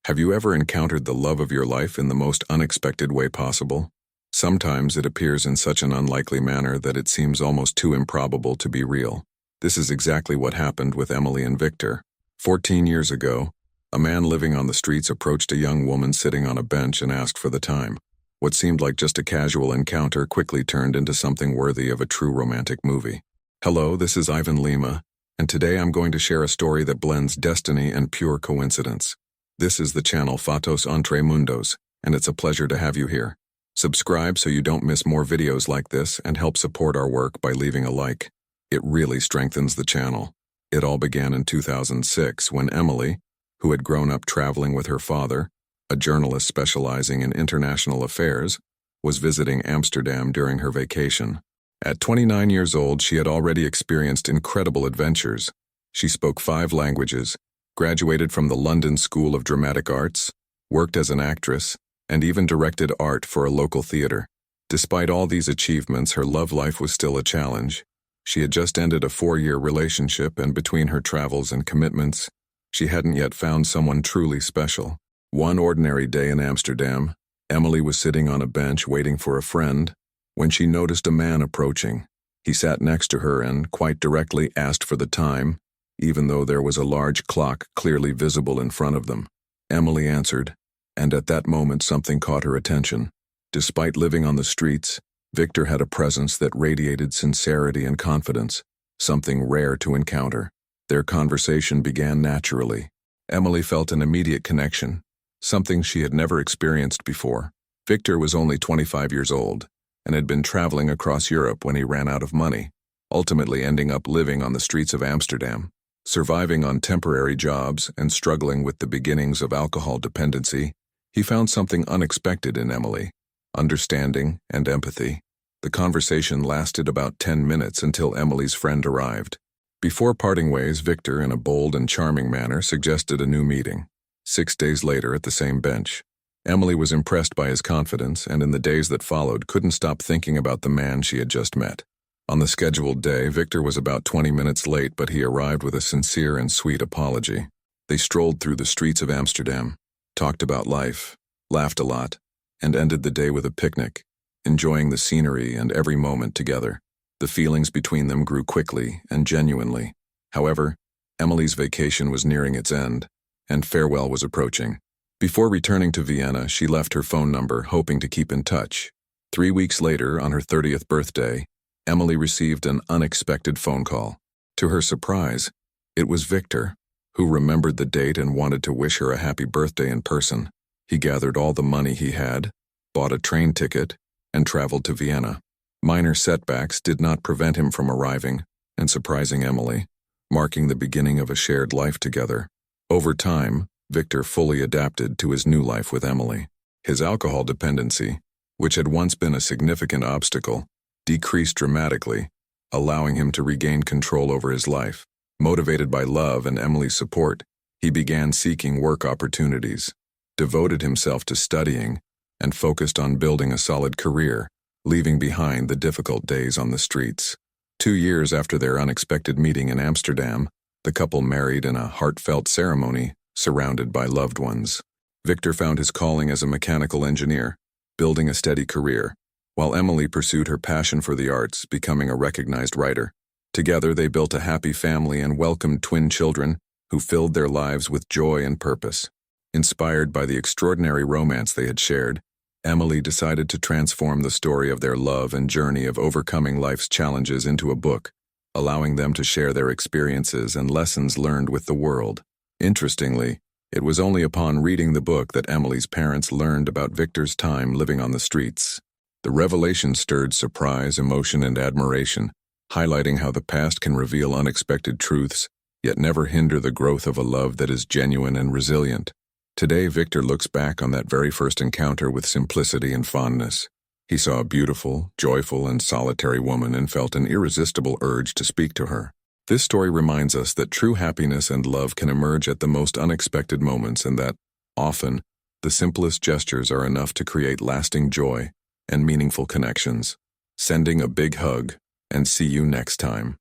Have you ever encountered the love of your life in the most unexpected way possible? Sometimes it appears in such an unlikely manner that it seems almost too improbable to be real. This is exactly what happened with Emily and Viktor. 14 years ago, a man living on the streets approached a young woman sitting on a bench and asked for the time. What seemed like just a casual encounter quickly turned into something worthy of a true romantic movie. Hello, this is Ivan Lima, and today I'm going to share a story that blends destiny and pure coincidence. This is the channel Fotos Entre Mundos, and it's a pleasure to have you here. Subscribe so you don't miss more videos like this and help support our work by leaving a like. It really strengthens the channel. It all began in 2006 when Emily, who had grown up traveling with her father, a journalist specializing in international affairs, was visiting Amsterdam during her vacation. At 29 years old, she had already experienced incredible adventures. She spoke 5 languages, graduated from the London School of Dramatic Arts, worked as an actress, and even directed art for a local theater. Despite all these achievements, her love life was still a challenge. She had just ended a 4-year relationship, and between her travels and commitments, she hadn't yet found someone truly special. One ordinary day in Amsterdam, Emily was sitting on a bench waiting for a friend when she noticed a man approaching. He sat next to her and, quite directly, asked for the time, even though there was a large clock clearly visible in front of them. Emily answered, and at that moment something caught her attention. Despite living on the streets, Viktor had a presence that radiated sincerity and confidence, something rare to encounter. Their conversation began naturally. Emily felt an immediate connection, something she had never experienced before. Viktor was only 25 years old and had been traveling across Europe when he ran out of money, ultimately ending up living on the streets of Amsterdam. Surviving on temporary jobs and struggling with the beginnings of alcohol dependency, he found something unexpected in Emily: understanding and empathy. The conversation lasted about 10 minutes until Emily's friend arrived. Before parting ways, Viktor, in a bold and charming manner, suggested a new meeting. 6 days later, at the same bench, Emily was impressed by his confidence, and in the days that followed couldn't stop thinking about the man she had just met. On the scheduled day, Viktor was about 20 minutes late, but he arrived with a sincere and sweet apology. They strolled through the streets of Amsterdam, talked about life, laughed a lot, and ended the day with a picnic, enjoying the scenery and every moment together. The feelings between them grew quickly and genuinely. However, Emily's vacation was nearing its end, and farewell was approaching. Before returning to Vienna, she left her phone number, hoping to keep in touch. 3 weeks later, on her 30th birthday, Emily received an unexpected phone call. To her surprise, it was Viktor, who remembered the date and wanted to wish her a happy birthday in person. He gathered all the money he had, bought a train ticket, and traveled to Vienna. Minor setbacks did not prevent him from arriving and surprising Emily, marking the beginning of a shared life together. Over time, Viktor fully adapted to his new life with Emily. His alcohol dependency, which had once been a significant obstacle, decreased dramatically, allowing him to regain control over his life. Motivated by love and Emily's support, he began seeking work opportunities, devoted himself to studying, and focused on building a solid career, leaving behind the difficult days on the streets. 2 years after their unexpected meeting in Amsterdam, the couple married in a heartfelt ceremony, surrounded by loved ones. Viktor found his calling as a mechanical engineer, building a steady career, while Emily pursued her passion for the arts, becoming a recognized writer. Together they built a happy family and welcomed twin children who filled their lives with joy and purpose. Inspired by the extraordinary romance they had shared, Emily decided to transform the story of their love and journey of overcoming life's challenges into a book, allowing them to share their experiences and lessons learned with the world. Interestingly, it was only upon reading the book that Emily's parents learned about Viktor's time living on the streets. The revelation stirred surprise, emotion, and admiration, highlighting how the past can reveal unexpected truths, yet never hinder the growth of a love that is genuine and resilient. Today, Viktor looks back on that very first encounter with simplicity and fondness. He saw a beautiful, joyful, and solitary woman and felt an irresistible urge to speak to her. This story reminds us that true happiness and love can emerge at the most unexpected moments, and that, often, the simplest gestures are enough to create lasting joy and meaningful connections. Sending a big hug, and see you next time.